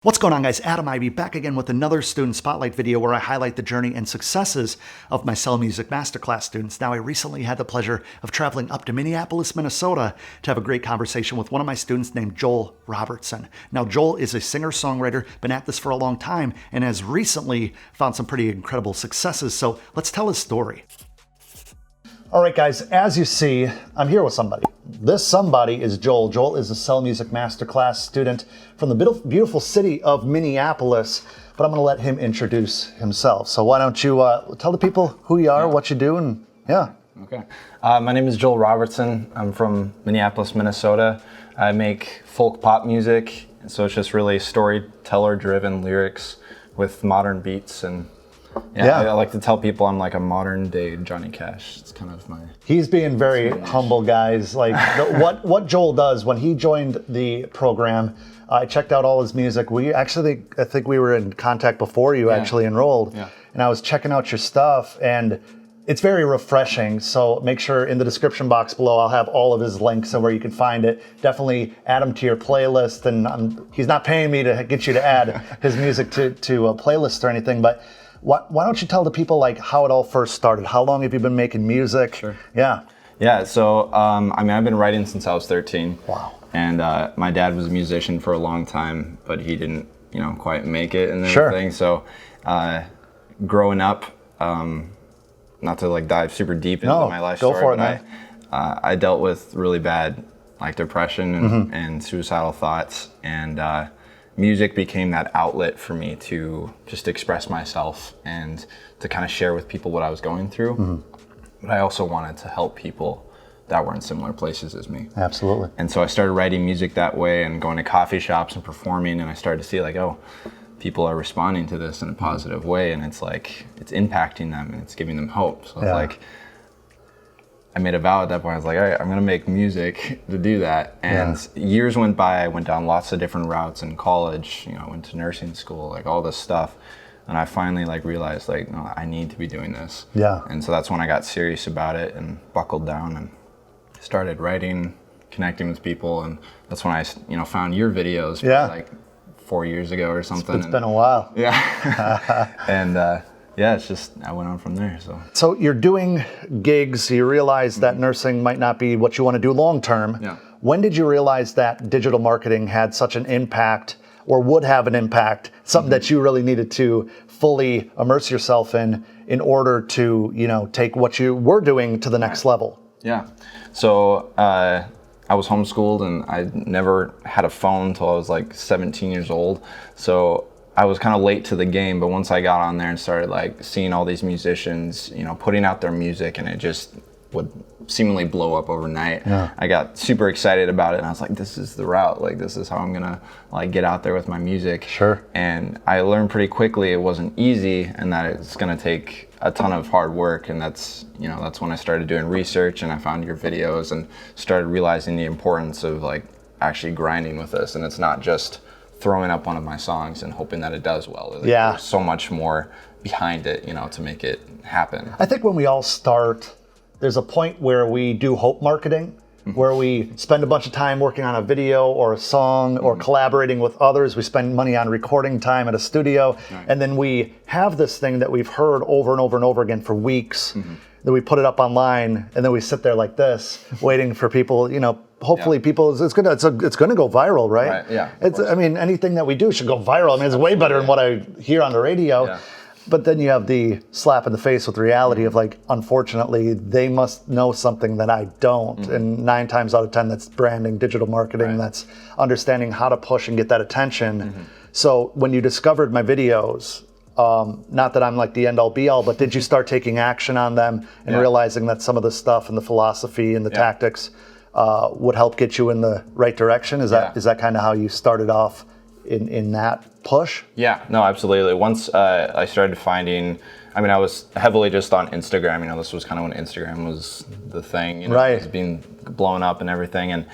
What's going on, guys? Adam Ivy back again with another student spotlight video where I highlight the journey and successes of my Sell Music Masterclass students. Now, I recently had the pleasure of traveling up to Minneapolis, Minnesota to have a great conversation with one of my students named Joel Robertson. Now, Joel is a singer-songwriter, been at this for a long time, and has recently found some pretty incredible successes. So let's tell his story. All right, guys, as you see, I'm here with somebody. This somebody is Joel. Joel is a Sell Music Masterclass student from the beautiful city of Minneapolis, but I'm going to let him introduce himself. So why don't you tell the people who you are, what you do, and yeah. Okay. My name is Joel Robertson. I'm from Minneapolis, Minnesota. I make folk pop music, so it's just really storyteller-driven lyrics with modern beats and I like to tell people I'm like a modern day Johnny Cash. It's kind of my... He's being very humble, guys. Like what Joel does when he joined the program, I checked out all his music. I think we were in contact before you actually enrolled. Yeah. And I was checking out your stuff and it's very refreshing. So make sure in the description box below, I'll have all of his links and where you can find it. Definitely add him to your playlist. And he's not paying me to get you to add his music to a playlist or anything, but why don't you tell the people like how it all first started? How long have you been making music? Sure. Yeah. So I've been writing since I was 13. Wow. And my dad was a musician for a long time, but he didn't, quite make it and everything. Sure. So growing up, not to like dive super deep into my life story, for it, man. I dealt with really bad like depression and suicidal thoughts, and music became that outlet for me to just express myself and to kind of share with people what I was going through. But I also wanted to help people that were in similar places as me. Absolutely. And so I started writing music that way and going to coffee shops and performing, and I started to see like, oh, people are responding to this in a positive way, and it's like, it's impacting them and it's giving them hope. So it's like, I made a vow at that point. I was like, all right, I'm gonna make music to do that. And years went by, I went down lots of different routes in college. I went to nursing school, like all this stuff. And I finally like realized like, no, I need to be doing this. Yeah. And so that's when I got serious about it and buckled down and started writing, connecting with people. And that's when I, found your videos like 4 years ago or something. It's been a while. Yeah. And, it's just, I went on from there, So you're doing gigs, you realize that nursing might not be what you want to do long term. Yeah. When did you realize that digital marketing had such an impact or would have an impact, something that you really needed to fully immerse yourself in order to, take what you were doing to the next level? Yeah. So I was homeschooled and I never had a phone until I was like 17 years old. So I was kind of late to the game, but once I got on there and started like seeing all these musicians, putting out their music, and it just would seemingly blow up overnight. Yeah. I got super excited about it, and I was like, this is the route. Like, this is how I'm gonna like get out there with my music. Sure. And I learned pretty quickly it wasn't easy, and that it's gonna take a ton of hard work. And that's when I started doing research, and I found your videos and started realizing the importance of like actually grinding with this. And it's not just throwing up one of my songs and hoping that it does well. Like, there's so much more behind it, to make it happen. I think when we all start, there's a point where we do hope marketing, where we spend a bunch of time working on a video or a song or collaborating with others. We spend money on recording time at a studio, and then we have this thing that we've heard over and over and over again for weeks. Then we put it up online, and then we sit there like this, waiting for people, hopefully people, it's gonna go viral, right? Yeah. Anything that we do should go viral. It's way better than what I hear on the radio. Yeah. But then you have the slap in the face with reality of like, unfortunately, they must know something that I don't. And 9 times out of 10, that's branding, digital marketing, that's understanding how to push and get that attention. So when you discovered my videos, not that I'm like the end all be all, but did you start taking action on them and realizing that some of the stuff and the philosophy and the tactics would help get you in the right direction? Is that kind of how you started off in that push? Yeah, no, absolutely. Once I started finding, I was heavily just on Instagram. This was kind of when Instagram was the thing. It was being blown up and everything.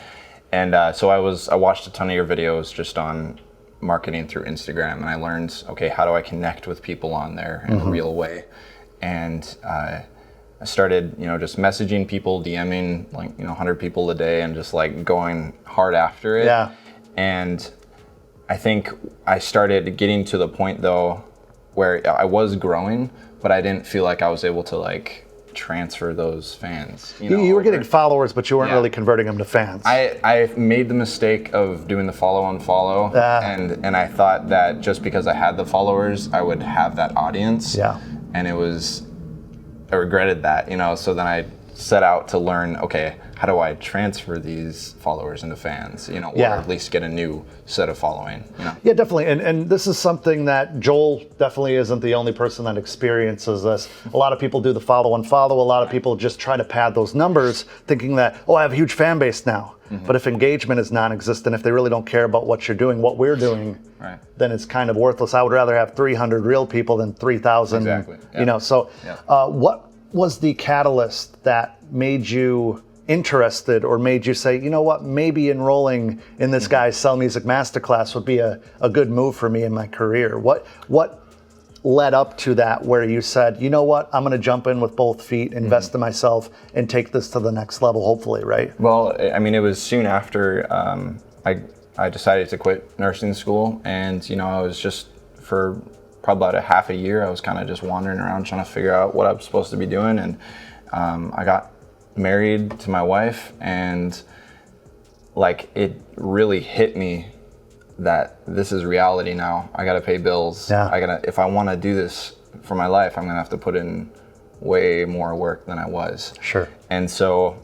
And so I watched a ton of your videos just on marketing through Instagram, and I learned, okay, how do I connect with people on there in a real way? And I started, just messaging people, DMing like, 100 people a day and just like going hard after it. Yeah. And I think I started getting to the point though where I was growing, but I didn't feel like I was able to like transfer those fans. You were getting followers, but you weren't really converting them to fans. I made the mistake of doing the follow unfollow, and I thought that just because I had the followers, I would have that audience. Yeah. And I regretted that, So then I set out to learn, okay, how do I transfer these followers into fans, or at least get a new set of following, Yeah, definitely. And this is something that Joel definitely isn't the only person that experiences this. A lot of people do the follow and follow. A lot of people just try to pad those numbers thinking that, I have a huge fan base now. Mm-hmm. But if engagement is non-existent, if they really don't care about what you're doing, what we're doing, then it's kind of worthless. I would rather have 300 real people than 3,000. Exactly. Yeah. So what was the catalyst that made you interested or made you say, maybe enrolling in this guy's Sell Music Masterclass would be a good move for me in my career? What led up to that where you said, I'm going to jump in with both feet, invest in myself, and take this to the next level, hopefully, right? Well, it was soon after I decided to quit nursing school, and, I was just, for probably about a half a year, I was kind of just wandering around trying to figure out what I was supposed to be doing, and I got married to my wife, and like it really hit me that this is reality now. I gotta pay bills. If I want to do this for my life, I'm gonna have to put in way more work than I was. Sure. And so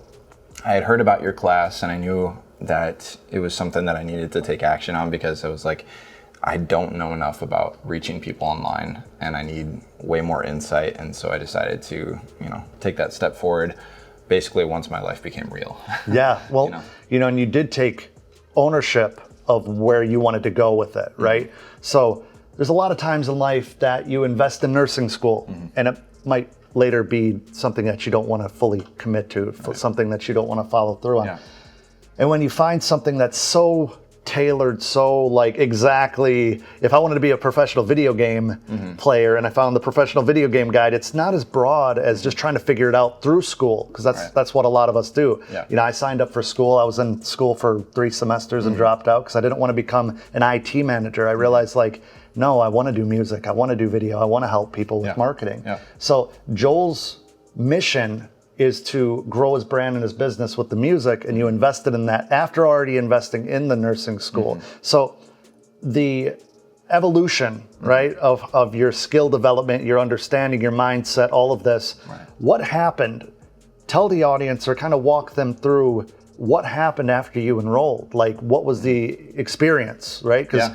I had heard about your class, and I knew that it was something that I needed to take action on, because I was like, I don't know enough about reaching people online, and I need way more insight. And so I decided to, take that step forward, basically once my life became real. Yeah, well, and you did take ownership of where you wanted to go with it, right? Mm-hmm. So there's a lot of times in life that you invest in nursing school, and it might later be something that you don't want to fully commit to, something that you don't want to follow through on. Yeah. And when you find something that's so tailored, so like exactly, if I wanted to be a professional video game player and I found the professional video game guide, it's not as broad as just trying to figure it out through school, because that's what a lot of us do. Yeah. I signed up for school. I was in school for 3 semesters and dropped out because I didn't want to become an IT manager. I realized no, I want to do music. I want to do video. I want to help people with marketing. Yeah. So Joel's mission is to grow his brand and his business with the music, and you invested in that after already investing in the nursing school. So the evolution, right, of your skill development, your understanding, your mindset, all of this, what happened? Tell the audience, or kind of walk them through what happened after you enrolled. Like, what was the experience, right? Because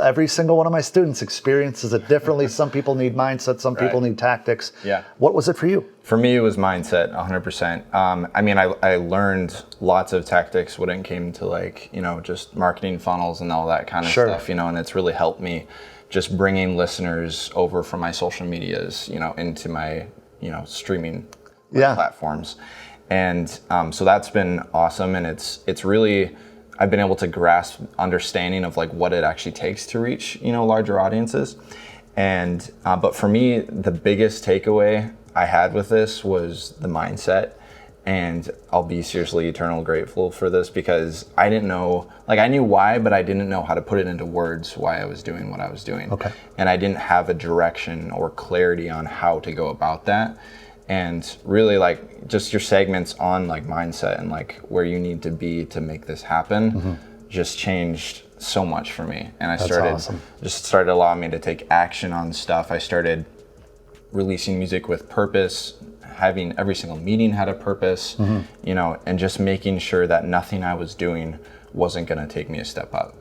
every single one of my students experiences it differently. Some people need mindset, some people need tactics. Yeah. What was it for you? For me, it was mindset, 100%. I learned lots of tactics when it came to just marketing funnels and all that kind of stuff, and it's really helped me just bringing listeners over from my social medias, into my, streaming platforms. And so that's been awesome, and it's really, I've been able to grasp understanding of what it actually takes to reach, larger audiences. And but for me, the biggest takeaway I had with this was the mindset, and I'll be seriously eternal grateful for this, because I didn't know, I knew why, but I didn't know how to put it into words why I was doing what I was doing. Okay. And I didn't have a direction or clarity on how to go about that. And really just your segments on mindset and where you need to be to make this happen just changed so much for me. And I started allowing me to take action on stuff. I started releasing music with purpose, having every single meeting had a purpose, and just making sure that nothing I was doing wasn't going to take me a step up,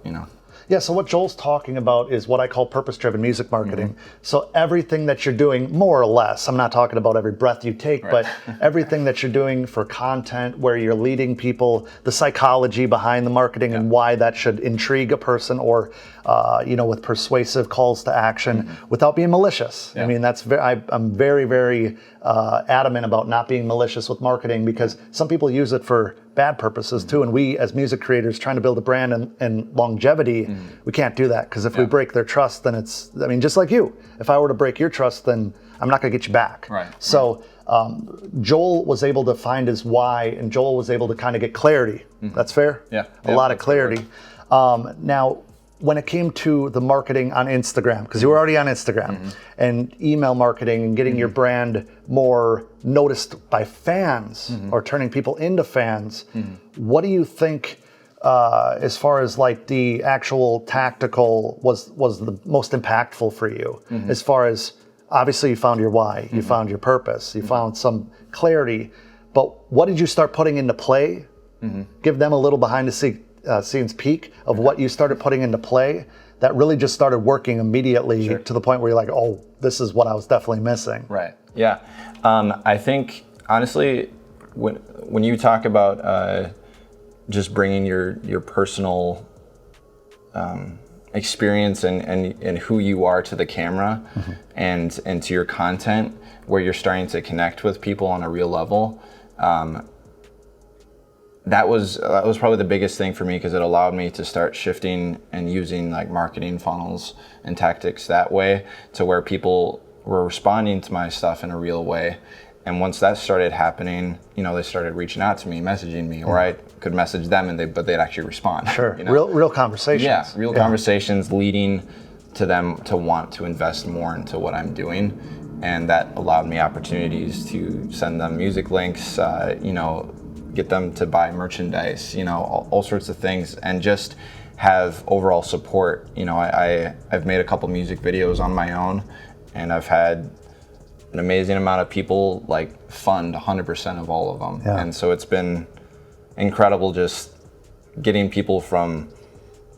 Yeah, so what Joel's talking about is what I call purpose-driven music marketing. So everything that you're doing, more or less, I'm not talking about every breath you take, but everything that you're doing for content, where you're leading people, the psychology behind the marketing and why that should intrigue a person, or with persuasive calls to action without being malicious. Yeah. I mean, I'm very, very adamant about not being malicious with marketing, because some people use it for bad purposes too, and we as music creators trying to build a brand and longevity, we can't do that, because if we break their trust, then it's, just like you, if I were to break your trust, then I'm not going to get you back. Right. So Joel was able to find his why, and Joel was able to kind of get clarity. That's fair? Yeah. A lot of clarity. Now, when it came to the marketing on Instagram, because you were already on Instagram, and email marketing and getting your brand more noticed by fans or turning people into fans, what do you think as far as like the actual tactical was the most impactful for you? As far as, obviously you found your why, you found your purpose, you found some clarity, but what did you start putting into play? Give them a little behind the scenes peek of what you started putting into play that really just started working immediately to the point where you're like, oh, this is what I was definitely missing. Right. Yeah. I think honestly, when you talk about just bringing your personal experience and who you are to the camera and to your content, where you're starting to connect with people on a real level, that was probably the biggest thing for me, because it allowed me to start shifting and using like marketing funnels and tactics that way, to where people were responding to my stuff in a real way. And once that started happening, they started reaching out to me, messaging me, or I could message them but they'd actually respond. Sure. Real conversations. Yeah, real conversations leading to them to want to invest more into what I'm doing. And that allowed me opportunities to send them music links, get them to buy merchandise, all sorts of things, and just have overall support. I've made a couple music videos on my own, and I've had an amazing amount of people like fund 100% of all of them. Yeah. And so it's been incredible just getting people from,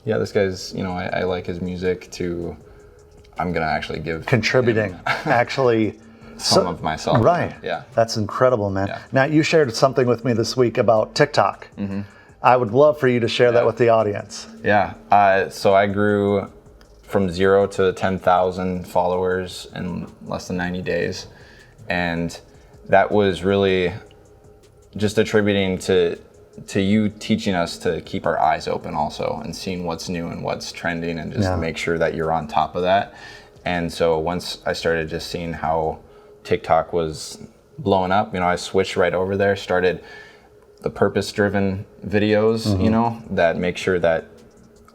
this guy's, I like his music, to I'm gonna actually give contributing actually some of myself. Right. Yeah. That's incredible, man. Yeah. Now, you shared something with me this week about TikTok. I would love for you to share that with the audience. Yeah. So I grew from 0 to 10,000 followers in less than 90 days. And that was really just attributing to you teaching us to keep our eyes open also, and seeing what's new and what's trending, and just make sure that you're on top of that. And so once I started just seeing how TikTok was blowing up, I switched right over there, started the purpose-driven videos, that make sure that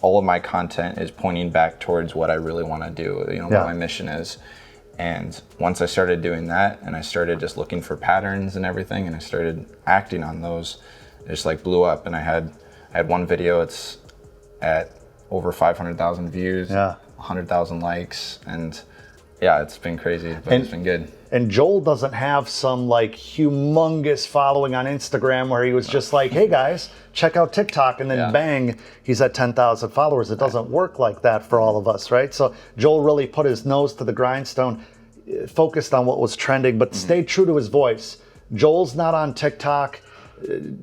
all of my content is pointing back towards what I really want to do, what my mission is. And once I started doing that, and I started just looking for patterns and everything, and I started acting on those, it just like blew up. And I had one video, it's at over 500,000 views, 100,000 likes, and it's been crazy, but it's been good. And Joel doesn't have some like humongous following on Instagram where he was just like, hey guys, check out TikTok, and then bang, he's at 10,000 followers. It doesn't work like that for all of us, right? So Joel really put his nose to the grindstone, focused on what was trending, but stayed true to his voice. Joel's not on TikTok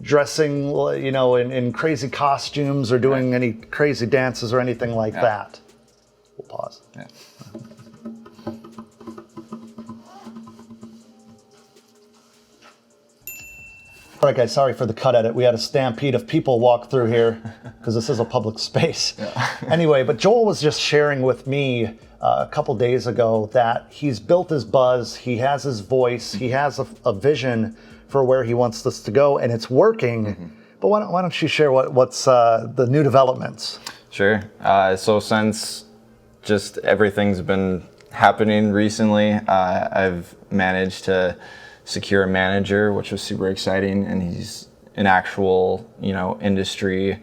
dressing, in crazy costumes or doing any crazy dances or anything like that. We'll pause. Yeah. All right, guys, sorry for the cut edit. We had a stampede of people walk through here because this is a public space. Anyway, but Joel was just sharing with me a couple days ago that he's built his buzz, he has his voice, he has a vision for where he wants this to go, and it's working. But why don't you share what's the new developments? Sure. So since just everything's been happening recently, I've managed to secure a manager, which was super exciting, and he's an actual, industry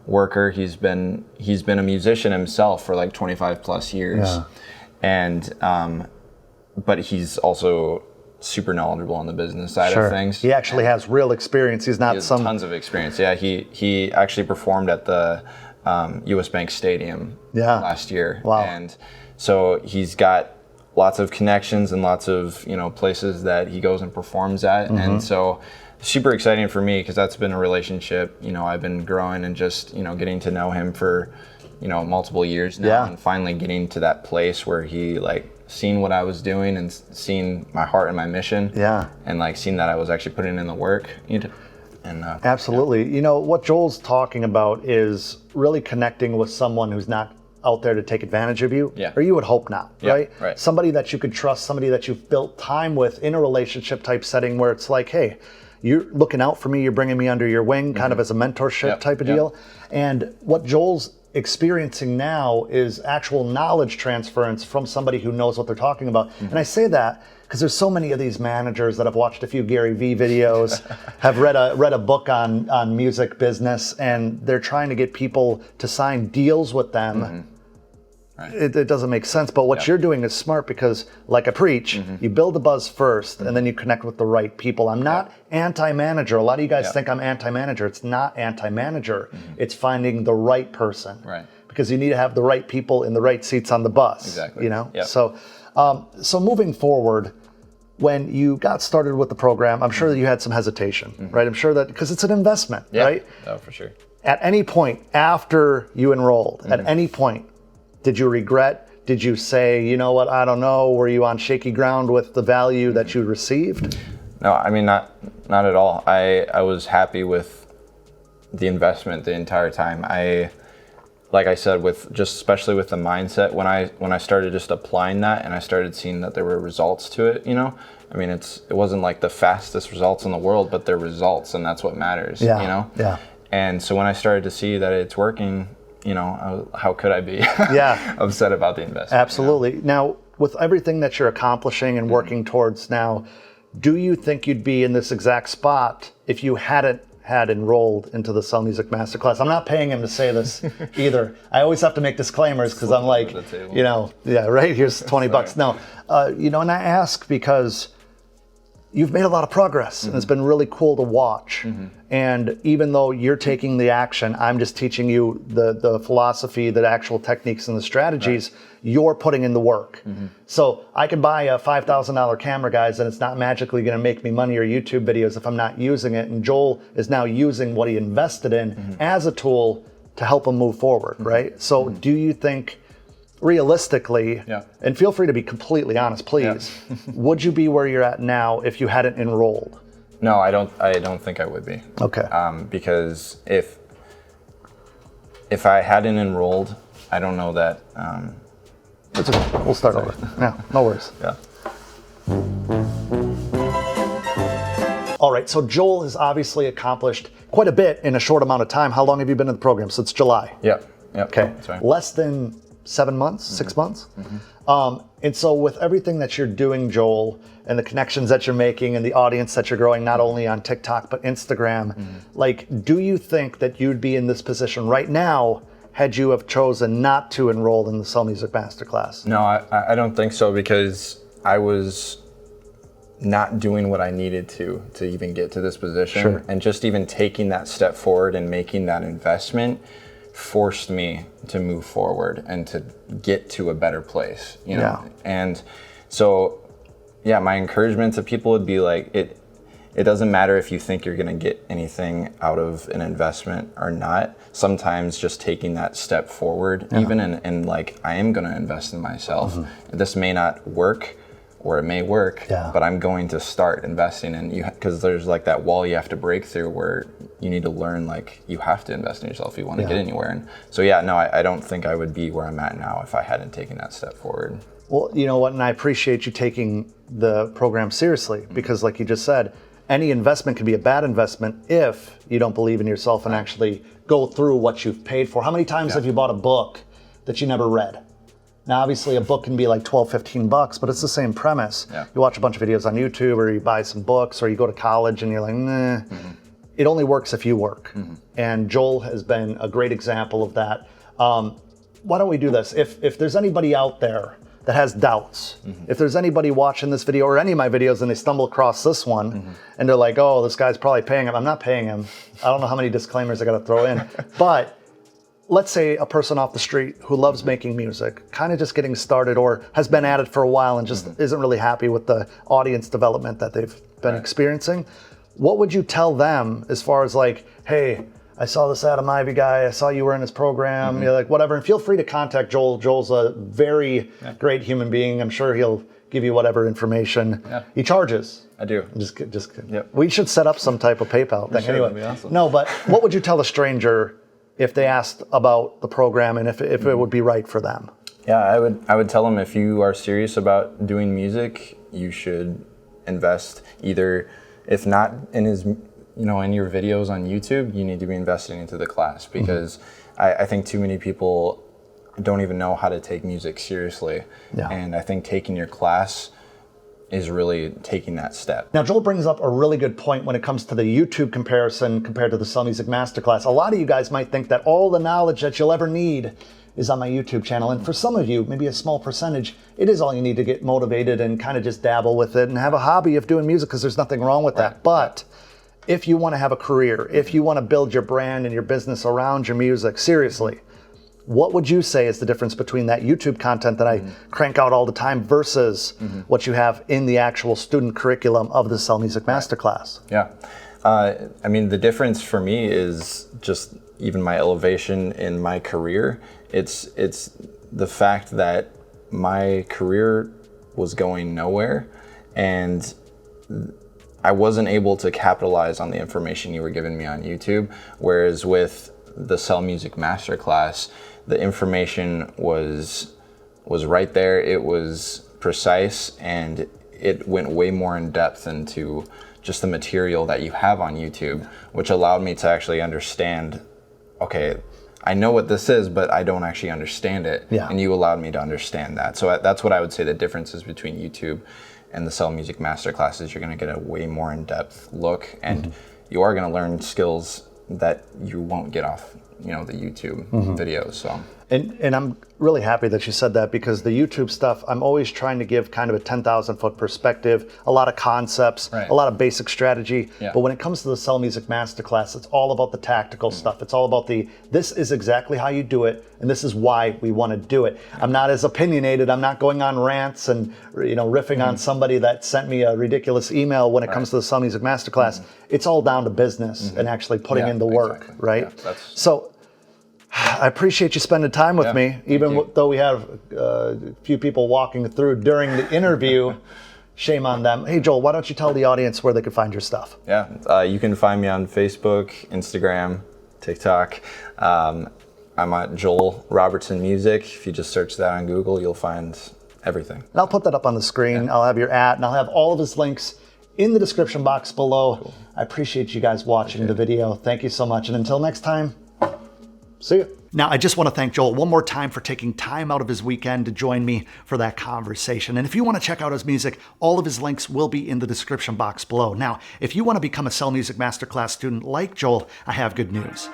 worker. He's been a musician himself for like 25 plus years, and but he's also super knowledgeable on the business side of things. He actually has real experience. He's not he has tons of experience. Yeah, he actually performed at the U.S. Bank Stadium last year. Wow. And so he's got lots of connections and lots of places that he goes and performs at, and so super exciting for me, because that's been a relationship I've been growing and just getting to know him for multiple years now, and finally getting to that place where he seen what I was doing and seen my heart and my mission, and seen that I was actually putting in the work. And absolutely, what Joel's talking about is really connecting with someone who's not out there to take advantage of you, or you would hope not, right? Somebody that you could trust, somebody that you've built time with in a relationship type setting where it's like, hey, you're looking out for me, you're bringing me under your wing, kind of as a mentorship type of deal. And what Joel's experiencing now is actual knowledge transference from somebody who knows what they're talking about. And I say that because there's so many of these managers that have watched a few Gary Vee videos, have read a book on music business, and they're trying to get people to sign deals with them. Right. It doesn't make sense, but what you're doing is smart because, like I preach, you build the buzz first, and then you connect with the right people. I'm not anti-manager. A lot of you guys think I'm anti-manager. It's not anti-manager. It's finding the right person. Right. Because you need to have the right people in the right seats on the bus. Exactly. You know. Yep. So moving forward, when you got started with the program, I'm sure that you had some hesitation, right? I'm sure that because it's an investment, right? Oh, for sure. At any point after you enrolled, at any point, did you regret? Did you say, you know what, I don't know? Were you on shaky ground with the value that you received? No, I mean, not at all. I was happy with the investment the entire time. Like I said, especially with the mindset, when I started just applying that and I started seeing that there were results to it, you know? I mean, it wasn't like the fastest results in the world, but they're results, and that's what matters, you know? Yeah. And so when I started to see that it's working, you know, how could I be upset about the investment? Absolutely. You know? Now, with everything that you're accomplishing and working towards now, do you think you'd be in this exact spot if you hadn't had enrolled into the Sell Music Masterclass? I'm not paying him to say this either. I always have to make disclaimers because I'm like, you know, right, here's 20 bucks. No, you know, and I ask because you've made a lot of progress and it's been really cool to watch. And even though you're taking the action, I'm just teaching you the philosophy, the actual techniques and the strategies, you're putting in the work. So I can buy a $5,000 camera, guys, and it's not magically gonna make me money or YouTube videos if I'm not using it. And Joel is now using what he invested in as a tool to help him move forward, right? So do you think, realistically, and feel free to be completely honest, please, would you be where you're at now if you hadn't enrolled? No, I don't think I would be. Okay. Because if I hadn't enrolled, I don't know that. It's okay. We'll start over. Yeah, no worries. Yeah. All right. So Joel has obviously accomplished quite a bit in a short amount of time. How long have you been in the program? Since July. Yep. Okay. That's right. Less than 7 months, 6 months. And so with everything that you're doing, Joel, and the connections that you're making and the audience that you're growing, not only on TikTok, but Instagram, like, do you think that you'd be in this position right now had you have chosen not to enroll in the Sell Music Masterclass? No, I don't think so, because I was not doing what I needed to even get to this position. And just even taking that step forward and making that investment forced me to move forward and to get to a better place, you know? And so, yeah, my encouragement to people would be like, it doesn't matter if you think you're gonna get anything out of an investment or not. Sometimes just taking that step forward, even in like, I am gonna invest in myself. This may not work, or it may work, but I'm going to start investing in you, because there's like that wall you have to break through where you need to learn, like, you have to invest in yourself if you want to get anywhere. And so, no, I don't think I would be where I'm at now if I hadn't taken that step forward. Well, you know what, and I appreciate you taking the program seriously, because like you just said, any investment can be a bad investment if you don't believe in yourself and actually go through what you've paid for. How many times have you bought a book that you never read? Now, obviously, a book can be like 12, 15 bucks, but it's the same premise. You watch a bunch of videos on YouTube, or you buy some books, or you go to college and you're like, nah. It only works if you work. And Joel has been a great example of that. Why don't we do this? If there's anybody out there that has doubts, if there's anybody watching this video or any of my videos and they stumble across this one and they're like, oh, this guy's probably paying him. I'm not paying him. I don't know how many disclaimers I got to throw in. But let's say a person off the street who loves making music, kind of just getting started, or has been at it for a while and just isn't really happy with the audience development that they've been experiencing. What would you tell them as far as like, hey, I saw this Adam Ivy guy, I saw you were in his program, you're like, whatever. And feel free to contact Joel. Joel's a very great human being. I'm sure he'll give you whatever information. He charges. I do. Just we should set up some type of PayPal thing. Anyway, that'd be awesome. No, but what would you tell a stranger if they asked about the program and if it would be right for them? I would tell them, if you are serious about doing music, you should invest, either, if not in his, in your videos on YouTube, you need to be investing into the class, because I think too many people don't even know how to take music seriously. Yeah. And I think taking your class is really taking that step. Now, Joel brings up a really good point when it comes to the YouTube comparison compared to the Sell Music Masterclass. A lot of you guys might think that all the knowledge that you'll ever need is on my YouTube channel. And for some of you, maybe a small percentage, it is all you need to get motivated and kind of just dabble with it and have a hobby of doing music, because there's nothing wrong with that. But if you want to have a career, if you want to build your brand and your business around your music, seriously, what would you say is the difference between that YouTube content that I crank out all the time versus what you have in the actual student curriculum of the Sell Music Masterclass? Yeah. I mean, the difference for me is just even my elevation in my career. It's the fact that my career was going nowhere, and I wasn't able to capitalize on the information you were giving me on YouTube. Whereas with the Sell Music Masterclass, the information was right there. It was precise, and it went way more in depth into just the material that you have on YouTube, which allowed me to actually understand, okay, I know what this is, but I don't actually understand it. Yeah. And you allowed me to understand that. So that's what I would say the difference is between YouTube and the Sell Music Masterclass is you're going to get a way more in-depth look, and you are going to learn skills that you won't get off, the YouTube videos. So. And I'm really happy that you said that, because the YouTube stuff, I'm always trying to give kind of a 10,000 foot perspective, a lot of concepts, a lot of basic strategy. But when it comes to the Sell Music Masterclass, it's all about the tactical stuff. It's all about this is exactly how you do it, and this is why we want to do it. I'm not as opinionated. I'm not going on rants and riffing on somebody that sent me a ridiculous email when it comes to the Sell Music Masterclass. It's all down to business and actually putting in the work, right? So I appreciate you spending time with me, even though we have a few people walking through during the interview. Shame on them. Hey, Joel, why don't you tell the audience where they could find your stuff? Yeah, you can find me on Facebook, Instagram, TikTok. I'm at Joel Robertson Music. If you just search that on Google, you'll find everything. And I'll put that up on the screen. I'll have your @ and I'll have all of his links in the description box below. Cool. I appreciate you guys watching the video. Thank you so much. And until next time, see you. Now, I just want to thank Joel one more time for taking time out of his weekend to join me for that conversation. And if you want to check out his music, all of his links will be in the description box below. Now, if you want to become a Sell Music Masterclass student like Joel, I have good news.